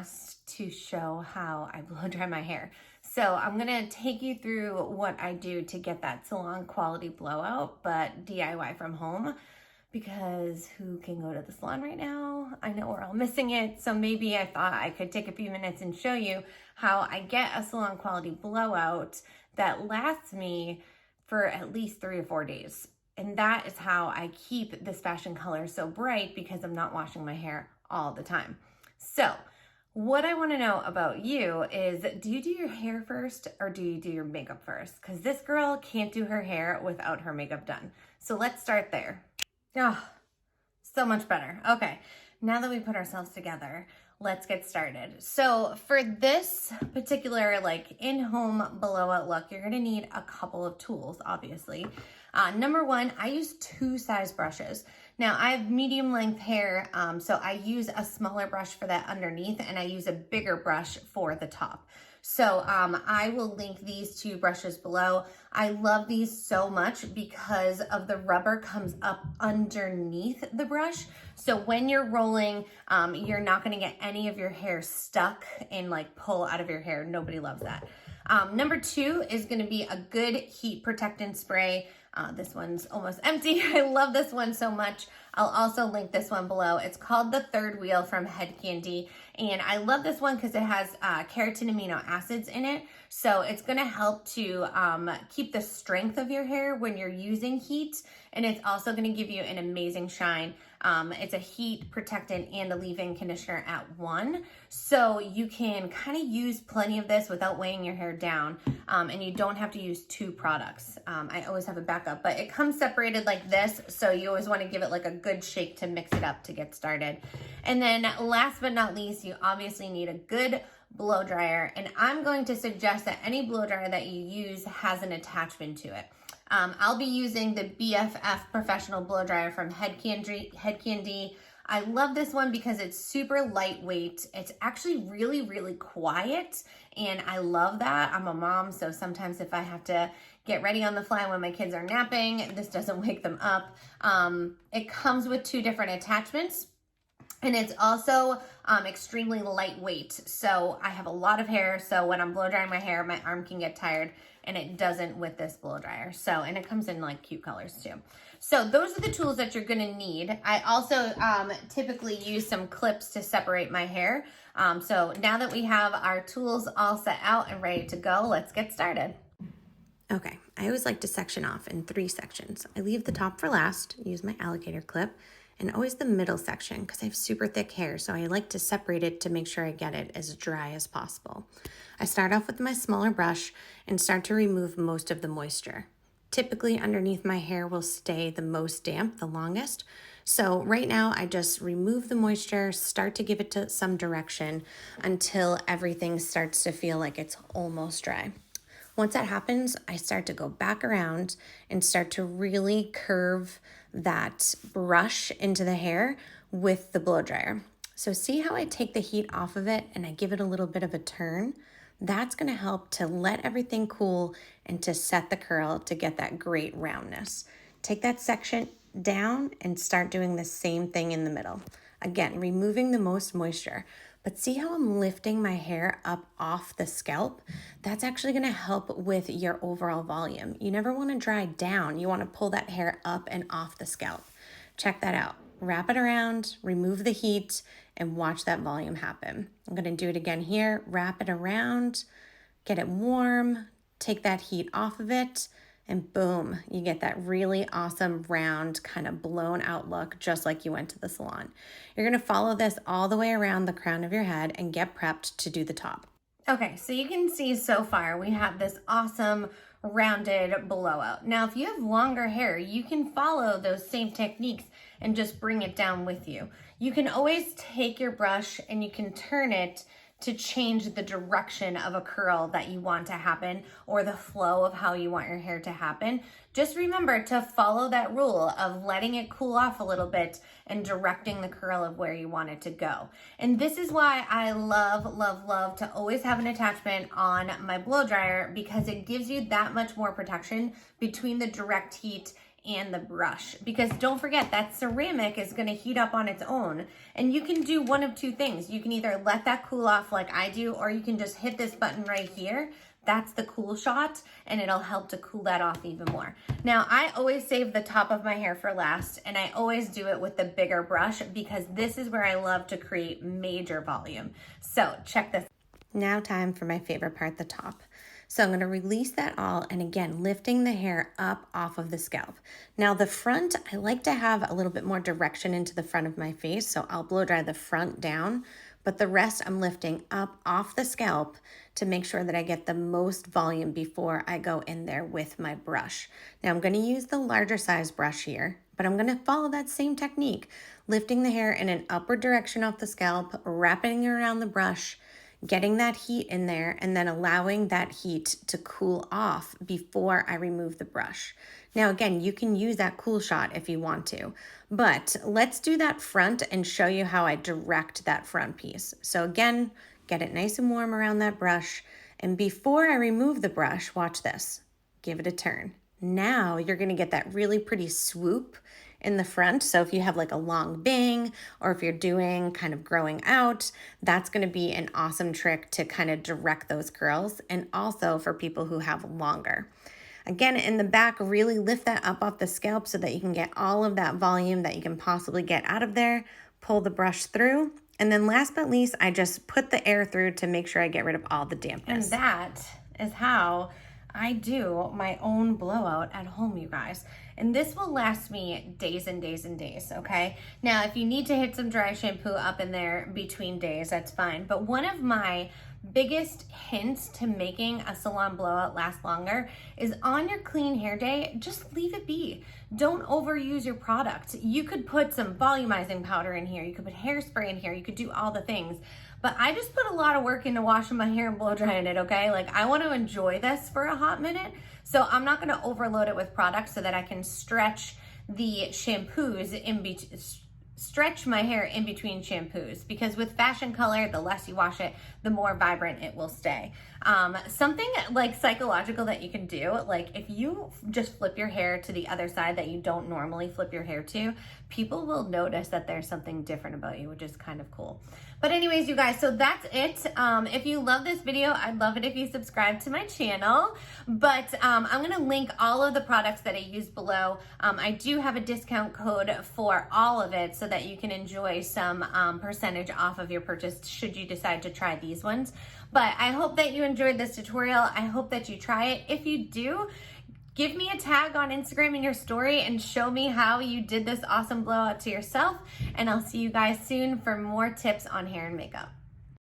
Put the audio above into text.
asked to show how I blow dry my hair. So I'm gonna take you through what I do to get that salon quality blowout, but DIY from home, because who can go to the salon right now? I know we're all missing it. So maybe I thought I could take a few minutes and show you how I get a salon quality blowout that lasts me for at least 3 or 4 days. And that is how I keep this fashion color so bright, because I'm not washing my hair all the time. So what I want to know about you is, do you do your hair first or do you do your makeup first? Because this girl can't do her hair without her makeup done. So let's start there. Oh, so much better. Okay, now that we put ourselves together, let's get started. So for this particular in-home blowout look, you're gonna need a couple of tools, obviously. Number one, I use 2 size brushes. Now I have medium length hair, so I use a smaller brush for that underneath, and I use a bigger brush for the top. So I will link these 2 brushes below. I love these so much because of the rubber comes up underneath the brush. So when you're rolling, you're not gonna get any of your hair stuck and pull out of your hair. Nobody loves that. Number 2 is gonna be a good heat protectant spray. This one's almost empty. I love this one so much. I'll also link this one below. It's called the Third Wheel from Head Candy. And I love this one because it has keratin amino acids in it. So it's gonna help to keep the strength of your hair when you're using heat. And it's also gonna give you an amazing shine. It's a heat protectant and a leave-in conditioner at one. So you can kind of use plenty of this without weighing your hair down. And you don't have to use 2 products. I always have a backup, but it comes separated like this. So you always want to give it a good shake to mix it up to get started. And then last but not least, you obviously need a good blow dryer. And I'm going to suggest that any blow dryer that you use has an attachment to it. I'll be using the BFF Professional Blow Dryer from Head Candy. I love this one because it's super lightweight. It's actually really, really quiet, and I love that. I'm a mom, so sometimes if I have to get ready on the fly when my kids are napping, this doesn't wake them up. It comes with 2 different attachments. And it's also extremely lightweight. So I have a lot of hair. So when I'm blow drying my hair, my arm can get tired, and it doesn't with this blow dryer. So, and it comes in cute colors too. So those are the tools that you're gonna need. I also typically use some clips to separate my hair. So now that we have our tools all set out and ready to go, let's get started. Okay, I always like to section off in 3 sections. I leave the top for last, use my alligator clip, and always the middle section because I have super thick hair, so I like to separate it to make sure I get it as dry as possible. I start off with my smaller brush and start to remove most of the moisture. Typically underneath my hair will stay the most damp, the longest. So right now I just remove the moisture, start to give it to some direction until everything starts to feel like it's almost dry. Once that happens, I start to go back around and start to really curve that brush into the hair with the blow dryer. So see how I take the heat off of it and I give it a little bit of a turn? That's gonna help to let everything cool and to set the curl to get that great roundness. Take that section down and start doing the same thing in the middle. Again, removing the most moisture. But see how I'm lifting my hair up off the scalp? That's actually gonna help with your overall volume. You never wanna dry down. You wanna pull that hair up and off the scalp. Check that out. Wrap it around, remove the heat, and watch that volume happen. I'm gonna do it again here. Wrap it around, get it warm, take that heat off of it, and boom, you get that really awesome round kind of blown out look, just like you went to the salon. You're gonna follow this all the way around the crown of your head and get prepped to do the top. Okay, so you can see so far we have this awesome rounded blowout. Now, if you have longer hair, you can follow those same techniques and just bring it down with you. You can always take your brush and you can turn it to change the direction of a curl that you want to happen or the flow of how you want your hair to happen. Just remember to follow that rule of letting it cool off a little bit and directing the curl of where you want it to go. And this is why I love, love, love to always have an attachment on my blow dryer, because it gives you that much more protection between the direct heat and the brush, because don't forget that ceramic is going to heat up on its own, and you can do one of two things. You can either let that cool off like I do, or you can just hit this button right here. That's the cool shot, and it'll help to cool that off even more. Now, I always save the top of my hair for last, and I always do it with the bigger brush because this is where I love to create major volume. So check this. Now time for my favorite part, the top. So I'm going to release that all, and again, lifting the hair up off of the scalp. Now the front, I like to have a little bit more direction into the front of my face, so I'll blow dry the front down, but the rest I'm lifting up off the scalp to make sure that I get the most volume before I go in there with my brush. Now I'm going to use the larger size brush here, but I'm going to follow that same technique, lifting the hair in an upward direction off the scalp, wrapping it around the brush, getting that heat in there, and then allowing that heat to cool off before I remove the brush. Now again, you can use that cool shot if you want to, but let's do that front and show you how I direct that front piece. So again, get it nice and warm around that brush, and before I remove the brush, watch this, give it a turn. Now you're gonna get that really pretty swoop in the front. So if you have like a long bang, or if you're doing kind of growing out, that's going to be an awesome trick to kind of direct those curls, and also for people who have longer. Again, in the back, really lift that up off the scalp so that you can get all of that volume that you can possibly get out of there. Pull the brush through. And then last but least, I just put the air through to make sure I get rid of all the dampness. And that is how I do my own blowout at home, you guys. And this will last me days and days and days, okay? Now, if you need to hit some dry shampoo up in there between days, that's fine. But one of my biggest hints to making a salon blowout last longer is on your clean hair day, just leave it be. Don't overuse your product. You could put some volumizing powder in here. You could put hairspray in here. You could do all the things. But I just put a lot of work into washing my hair and blow drying it, okay? Like, I want to enjoy this for a hot minute. So I'm not going to overload it with products so that I can stretch the shampoos in between, stretch my hair in between shampoos, because with fashion color, the less you wash it, the more vibrant it will stay. Something like psychological that you can do, like if you just flip your hair to the other side that you don't normally flip your hair to, people will notice that there's something different about you, which is kind of cool. But anyways, you guys, so that's it. If you love this video, I'd love it if you subscribe to my channel. But I'm gonna link all of the products that I use below. I do have a discount code for all of it so that you can enjoy some percentage off of your purchase should you decide to try these ones. But I hope that you enjoyed this tutorial. I hope that you try it. If you do, give me a tag on Instagram in your story and show me how you did this awesome blowout to yourself. And I'll see you guys soon for more tips on hair and makeup.